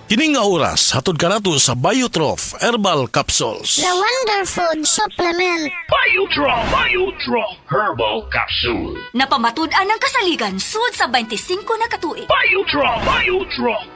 Kining nga oras, hatod ka nato sa Biotrof Herbal Capsules. The Wonder Food Supplement. Biotrof Herbal Capsule. Napamatud-an ng kasaligan sud sa 25 na katuig. Biotrof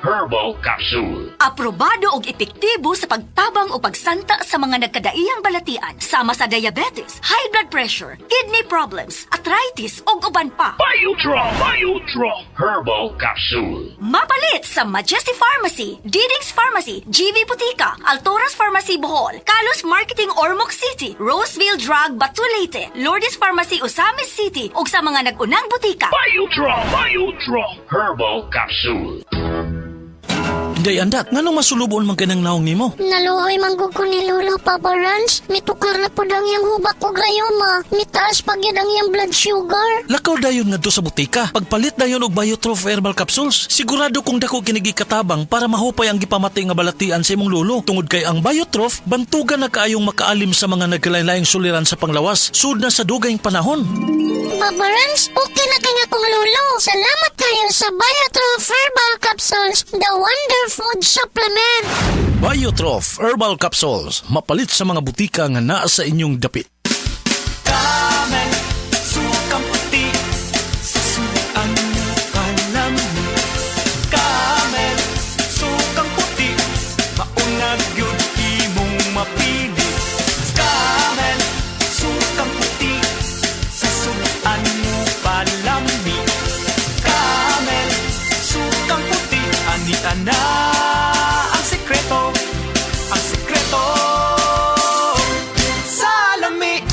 Herbal Capsule. Aprobado og epektibo sa pagtabang o pagsanta sa mga nagkadaiyang balatian sama sa diabetes, high blood pressure, kidney problems, arthritis ug uban pa. Biotrof Herbal Capsule. Mapalit sa Majesty Pharmacy, Diding's Pharmacy, GV Butika, Altoras Pharmacy Bohol, Kalos Marketing Ormoc City, Roseville Drug Batulete, Lourdes Pharmacy Osamis City ug sa mga nag-unang butika. Biotrof Herbal Capsule. Day andak, ngano masulubon man kanang naong nimo? Naluhoy manggug ko ni Lolo, Papa Rans. Mitukar na po dang yung hubak ko grayoma. Mitaas pag yun ang yung blood sugar. Lakaw dayon ngadto sa butika. Pagpalit dayon og Biotrof Herbal Capsules, sigurado kung dako kinigi katabang para mahupay ang gipamatay nga balatian sa imong lolo. Tungod kay ang Biotrof bantugan na kaayong makaalim sa mga nagkalain-laing suliran sa panglawas sud na sa dugayng panahon. Papa Rans, okay na kaya kong Lolo. Salamat kayo sa Biotrof Herbal Capsules, the Wonder Food Supplement. Biotrof Herbal Capsules, mapalit sa mga butika nga naa sa inyong dapit. Kamen, sukang puti, susuan ka namin. Kamen, sukang puti, maunag yun imong mapili. Kamen, sukang puti, susuan mo palami. Kamen, sukang puti, anita na ang sekreto, sa lami.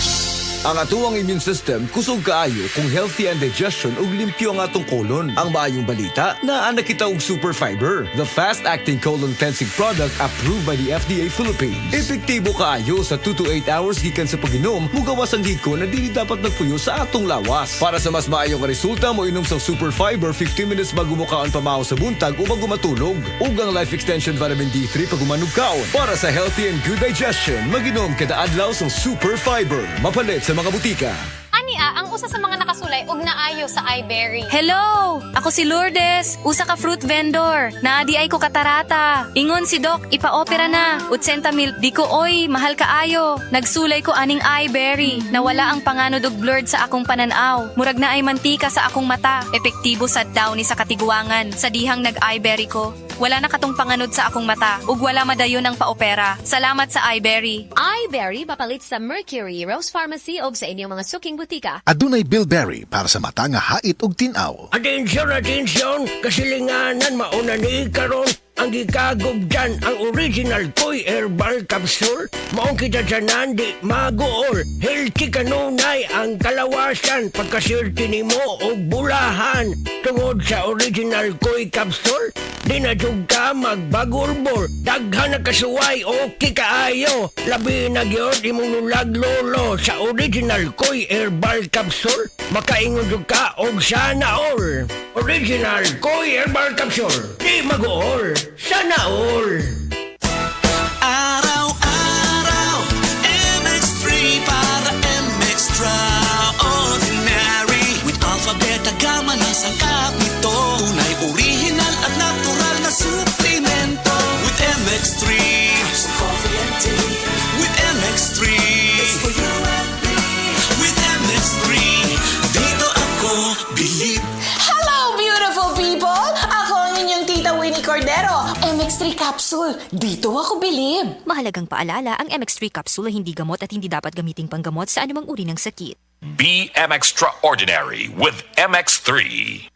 Ang atuang immune system kusog kaayo kung healthy ang digestion ug limpyo ang atong kolon. Ang maayong balita, naa na kita og Super Fiber, the fast-acting colon cleansing product approved by the FDA Philippines. Epektibo kaayo sa 2 to 8 hours gikan sa pag-inom, mugawas ang hiko na dili dapat nagpuyo sa atong lawas. Para sa mas maayong resulta mo inom sa Super Fiber 15 minutes bago mo kaon pamahaw sa buntag o bago matulog. Ug ang Life Extension Vitamin D3 pag umanog kaon. Para sa healthy and good digestion, mag-inom kada adlaw sa Super Fiber. Mapalit sa mga butika. Ania, ang usa sa mga nakasulay og naayo sa iBerry. Hello! Ako si Lourdes, usa ka fruit vendor. Naadi ay ko katarata. Ingon si Doc, ipa-opera na. 80,000, di ko oy, mahal kaayo. Nagsulay ko aning iBerry. Nawala ang panganod og blurred sa akong pananaw. Murag na ay mantika sa akong mata. Epektibo sad daw ni sa katiguangan. Sa dihang nag-iBerry ko. Wala na katong panganod sa akong mata. Ug wala madayon ang paopera. Salamat sa iBerry. iBerry papalit sa Mercury, Rose Pharmacy o sa inyong mga suking butika. Adunay Bilberry para sa mata nga hait ug tin-aw. Atensyon, kasilinganan mauna ni karon. Ang gikagob dyan, ang original Koy Herbal Capsule. Maong kita dyanan, di magool. Healthy kanunay ang kalawasan. Pagkasirti ni mo o bulahan. Tungod sa original Koy Capsule, di na jug ka magbagulbol. Daghan na kasuway, okay kaayo. Labi na gyud imong nulag lolo sa original Koy Herbal Capsule. Makaingon jud ka og sana all. Original Koy Herbal Capsule. Di magool. Sana all. Araw-araw, MX3 para MX-Traordinary. With Alpha Beta Gamma na sangkap nito. Tunay, original at natural na suplemento. With MX3, so coffee and tea. With MX3, it's for you and me. With MX3, dito ako believe. Hello, beautiful people! Ako ang inyong tita Winnie Cordero. MX3 Capsule. Dito ako bilib. Mahalagang paalala, ang MX3 capsule ay hindi gamot at hindi dapat gamiting panggamot sa anumang uri ng sakit. Be MX-Traordinary with MX3.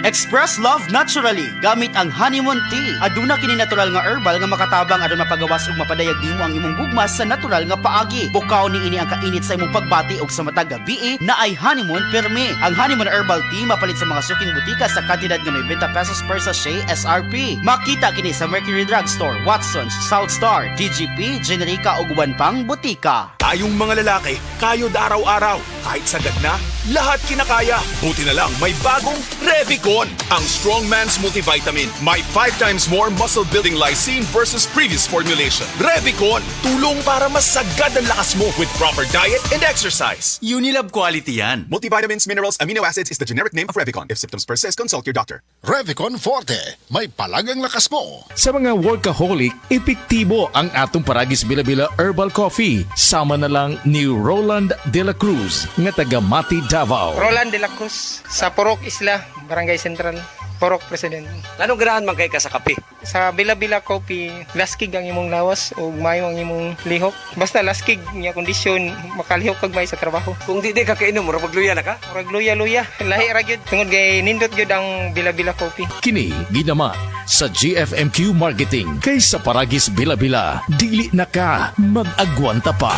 Express love naturally gamit ang honeymoon tea. Aduna kini natural nga herbal nga makatabang aron mapagawas ug mapadayag nimo ang imong gugma sa natural nga paagi. Bukaw ni ini ang kainit sa imong pagbati ug sa matag gabi na ay honeymoon perme. Ang honeymoon herbal tea mapalit sa mga suking butika sa kantidad nga 90 pesos per sachet SRP. Makita kini sa Mercury Drugstore, Watson's, South Star, DGP, Generica ug uban pang butika. Tayong mga lalaki, kayod araw-araw, kahit sagad na, lahat kinakaya. Buti na lang may bagong Revicon, ang strong man's multivitamin. May 5 times more muscle building lysine versus previous formulation. Revicon, tulong para masagad ang lakas mo with proper diet and exercise. Unilab quality yan. Multivitamins, minerals, amino acids is the generic name of Revicon. If symptoms persist, consult your doctor. Revicon Forte, may palagang lakas mo. Sa mga workaholic, epektibo ang atong Paragis Bila-Bila Herbal Coffee. Sama na lang ni Roland De La Cruz, nga taga Mati, Davao. Roland De La Cruz, sa Purok Isla, Barangay Central, Purok President. Anong ganahan man kay ka sa kape? Sa Bila-Bila Coffee, laskig ang imong lawas o mayo ang imong lihok. Basta laskig niya kondisyon, makalihok kag may sa trabaho. Kung di ka kainom, mura magluya na ka? Murag luya-luya, lahi ra gyud. Tungod kay nindot gyud ang Bila-Bila Coffee. Kini ginama sa GFMQ Marketing. Kay sa Paragis Bila-Bila, dili na ka mag-agwanta pa.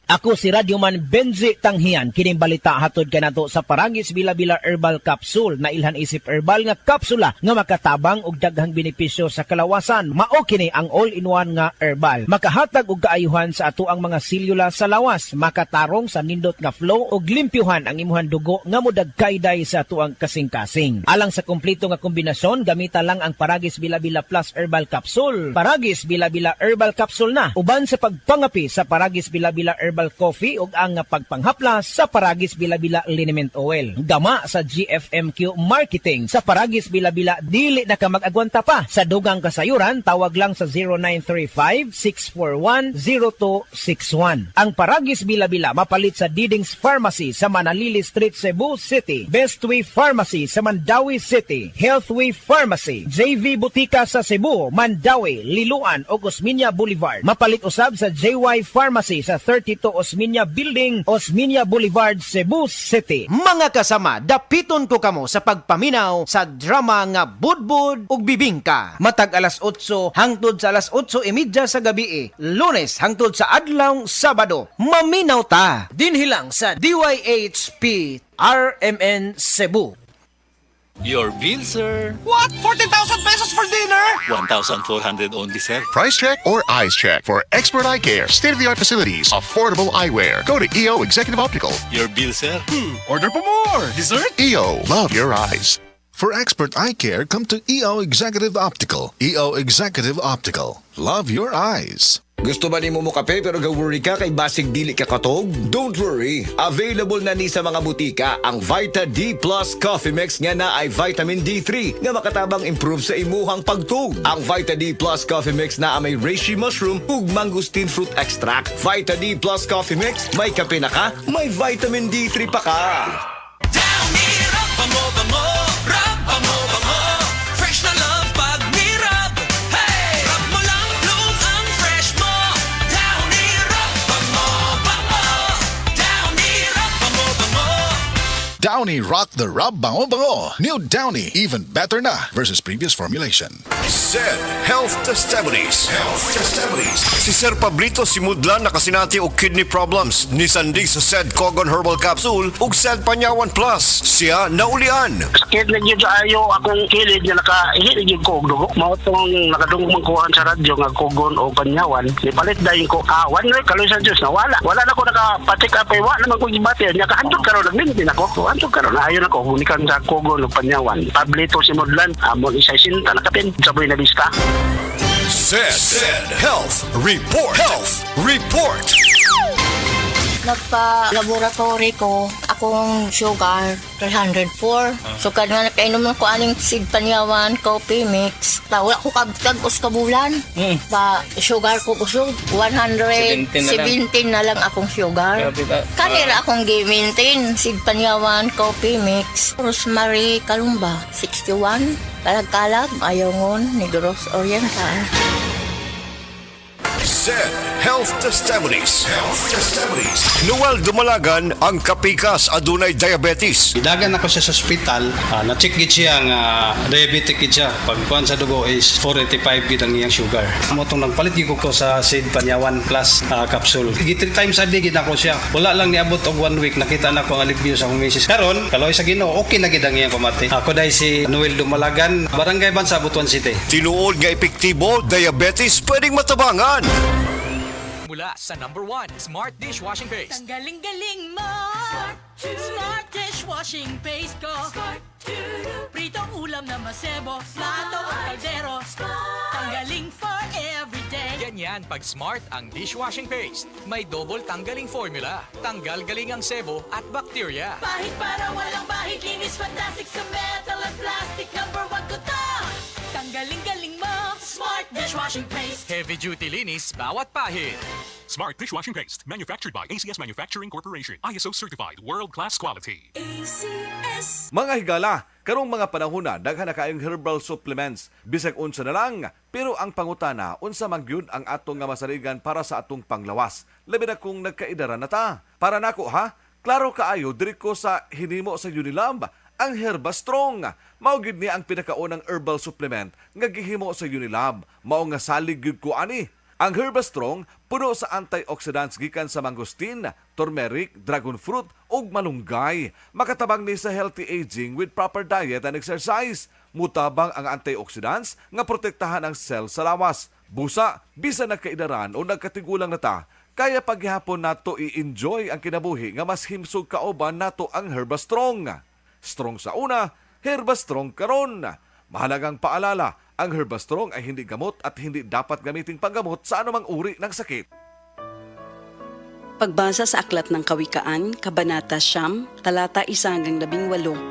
Ako si Radyoman Benzi Tanghian, kining balita hatod kanato sa Paragis Bila-Bila Herbal Capsule na ilhan isip herbal nga kapsula nga makatabang og daghang benepisyo sa kalawasan. Mao kini ang all-in-one nga herbal. Makahatag og kaayuhan sa ato ang mga selula sa lawas, makatarong sa nindot nga flow og limpyuhan ang imuhang dugo nga modagkayday sa ato ang kasing-kasing. Alang sa kumpleto nga kombinasyon, gamita lang ang Paragis Bila-Bila Plus Herbal Capsule. Paragis Bila-Bila Herbal Capsule na uban sa pagpangapi sa Paragis Bila-Bila Herbal Coffee ug ang pagpanghaplas sa Paragis Bila-Bila Liniment Oil. Gama sa GFMQ Marketing. Sa Paragis Bila-Bila, dili na ka mag-agwanta pa. Sa dugang kasayuran, tawag lang sa 0935-641-0261. Ang Paragis Bila-Bila mapalit sa Didings Pharmacy sa Manalili Street, Cebu City. Bestway Pharmacy sa Mandawi City. Healthway Pharmacy, JV Butika sa Cebu, Mandawi, Liloan o Osmeña Boulevard. Mapalit usab sa JY Pharmacy sa 32 Osmeña Building, Osmeña Boulevard, Cebu City. Mga kasama, dapiton ko kamo sa pagpaminaw sa drama nga Budbud ug Bibingka. Matag alas 8 hangtod sa alas 8:30 sa gabi, Lunes hangtod sa adlaw Sabado. Maminaw ta dinhi lang sa DYHP RMN Cebu. Your bill, sir. What? 14,000 pesos for dinner? 1,400 only, sir. Price check or eyes check for expert eye care, state-of-the-art facilities, affordable eyewear. Go to EO Executive Optical. Your bill, sir. Order for more. Dessert? EO. Love your eyes. For expert eye care, come to EO Executive Optical. EO Executive Optical. Love your eyes. Gusto ba ni mo kape pero ga-worry ka kay basig dili ka katog? Don't worry. Available na ni sa mga butika ang Vita D Plus Coffee Mix nga na ay vitamin D3 nga makatabang improve sa imuhang pagtug. Ang Vita D Plus Coffee Mix na may reishi mushroom ug mangosteen fruit extract. Vita D Plus Coffee Mix, may kape na ka, may vitamin D3 pa ka. Bango, bango, rub, bango, bango. Fresh na love pag nirab. Hey! Rub mo lang, bloom ang fresh mo. Downy rub, bango, bango. Downy rub, bango, bango. Downy Rock the Rub Bango Bango. New Downy, even better na versus previous formulation. SED Health Testimonies. Si Sir Pablito Simudlan nakasinati og kidney problems. Ni Sandig sa SED Cogon Herbal Capsule ug SED Panyawan Plus. Siya naulian. Sakit na yun ayo akong kilid nga nakaihit yung ko og dugo. Mao tong nakadungog man kuhaan sa radyo nga Cogon o Panyawan. Ipalit dayon ko one week kaloy sa Diyos na wala. Wala na ko nakapatik up ay wala naman ko gibati. Nya kaantog karon nagmintin ako. Antog karon ayon ako hunikan sa Cogon o Panyawan. Pablito Simudlan amon isa sinta nakapin sa buhay na bista. SED Health Report. Nagpa-laboratory ko, akong sugar, 304. So, kadang nakainom ko aning Sid Panyawan coffee mix. Wala ko kagtagos ka bulan. Pa sugar ko kusog, 117 na lang akong sugar. Kanira akong gi-maintain, Sid Panyawan coffee mix. Rosemary Kalumba, 61. Kalag-kalag, Ayongon, Negros Oriental. SED Health Testimonies. Noel Dumalagan ang kapikas adunay diabetes. Dagan ako siya sa ospital, na-check gid siya nga diabetic gid siya. Pagkuhan sa dugo is 485 gid ang iyang sugar. Amo tong nagpalit gid ko sa Sid Panyawan Plus capsule. 3 times a day gid ako siya. Wala lang niabot og 1 week nakita na ko ang alivio sa akong misis. Karon, kaloy sa Ginoo, okay na gid ang iyang pamati. Ako dai si Noel Dumalagan, Barangay Bansa, Butuan City. Tinuod nga epektibo, diabetes pwedeng matabangan. Mula sa #1 Smart Dishwashing Base. Ang galing-galing mo! Smart dishwashing paste ko. Pritong ulam na masebo. Plato o kaldero. Tanggaling for everyday. Ganyan pag Smart ang dishwashing paste. May double tanggaling formula. Tanggal galing ang sebo at bacteria. Bahid para walang bahid. Linis fantastic sa metal at plastic. Number 1 ko to. Tanggaling-galing mo. Smart dishwashing paste. Heavy duty linis bawat pahid. Smart dishwashing paste, manufactured by ACS Manufacturing Corporation. ISO certified, world-class quality. ACS. Mga higala, karong mga panahon na daghan na kayong herbal supplements. Bisag unsa na lang, pero ang pangutana unsa man gyud ang atong nga masaligan para sa atong panglawas. Labi na kung nagkaidaran na ta. Para nako ha, klaro kaayo diri ko sa hinimo sa Unilab, ang Herba Strong. Mao gyud ni ang pinakaunang herbal supplement nga gihimo sa Unilab. Mao nga salig gyud ko ani. Ang Herba Strong puno sa antioxidants gikan sa mangosteen, turmeric, dragon fruit ug malunggay. Makatabang ni sa healthy aging with proper diet and exercise. Mutabang ang antioxidants nga protektahan ang cell sa lawas. Busa, bisan nagkaidaran o nagkatigulang na ta, kaya paghihapon nato i-enjoy ang kinabuhi nga mas himsog kauban nato ang Herba Strong. Strong sa una, Herba Strong karon. Mahalagang paalala, ang Herba Strong ay hindi gamot at hindi dapat gamiting panggamot sa anumang uri ng sakit. Pagbasa sa Aklat ng Kawikaan, Kabanata 9, talata 1-18,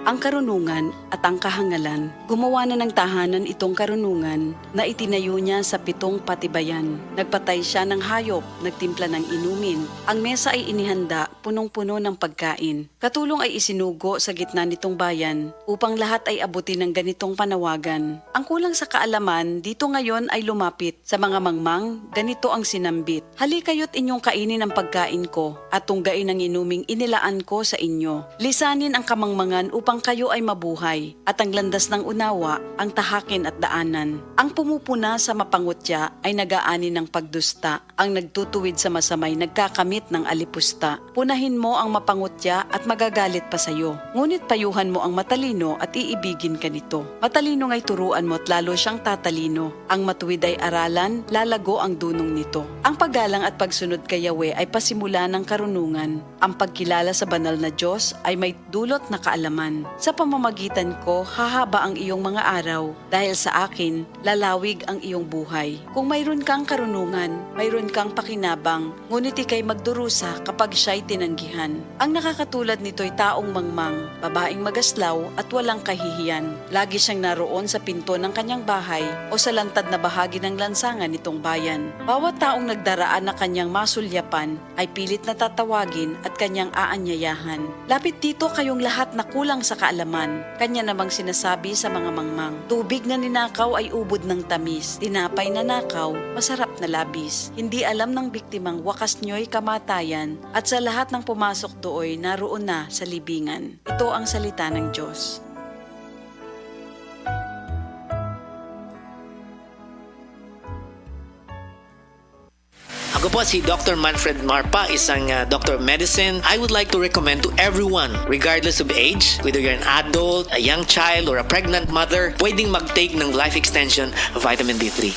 ang karunungan at ang kahangalan. Gumawa na ng tahanan itong karunungan na itinayo niya sa 7 patibayan. Nagpatay siya ng hayop, nagtimpla ng inumin. Ang mesa ay inihanda, punong-puno ng pagkain. Katulong ay isinugo sa gitna nitong bayan upang lahat ay abutin ng ganitong panawagan. Ang kulang sa kaalaman, dito ngayon ay lumapit. Sa mga mangmang, ganito ang sinambit. Halikayo't inyong kainin ang pagkain ko at tunggain ang inuming inilaan ko sa inyo. Lisanin ang kamangmangan upang kayo ay mabuhay at ang landas ng unawa ang tahakin at daanan. Ang pumupuna sa mapangutya ay nagaani ng pagdusta. Ang nagtutuwid sa masamay nagkakamit ng alipusta. Punahin mo ang mapangutya at magagalit pa sa iyo. Ngunit payuhan mo ang matalino at iibigin ka nito. Matalino nga'y turuan mo at lalo siyang tatalino. Ang matuwid ay aralan, lalago ang dunong nito. Ang paggalang at pagsunod kay Yahweh ay pasimula ng karunungan. Ang pagkilala sa banal na Diyos ay may dulot na kaalaman. Sa pamamagitan ko, hahaba ang iyong mga araw. Dahil sa akin, lalawig ang iyong buhay. Kung mayroon kang karunungan, mayroon kang pakinabang, ngunit ikay magdurusa kapag siya'y tinanggihan. Ang nakakatulad nito'y taong mangmang, babaeng magaslaw at walang kahihiyan. Lagi siyang naroon sa pinto ng kanyang bahay o sa lantad na bahagi ng lansangan nitong bayan. Bawat taong nagdaraan na kanyang masulyapan ay pilit na tatawagin at kanyang aanyayahan. Lapit dito kayong lahat na kulang sa kaalaman. Kanya namang sinasabi sa mga mangmang, tubig na ninakaw ay ubod ng tamis. Tinapay na nakaw, masarap na labis. Hindi alam ng biktimang wakas nyo'y kamatayan at sa lahat ng pumasok dooy naroon na sa libingan. Ito ang salita ng Diyos. Ako po si Dr. Manfred Marpa, isang Doctor of Medicine. I would like to recommend to everyone, regardless of age, whether you're an adult, a young child, or a pregnant mother, pwedeng mag-take ng life extension vitamin D3.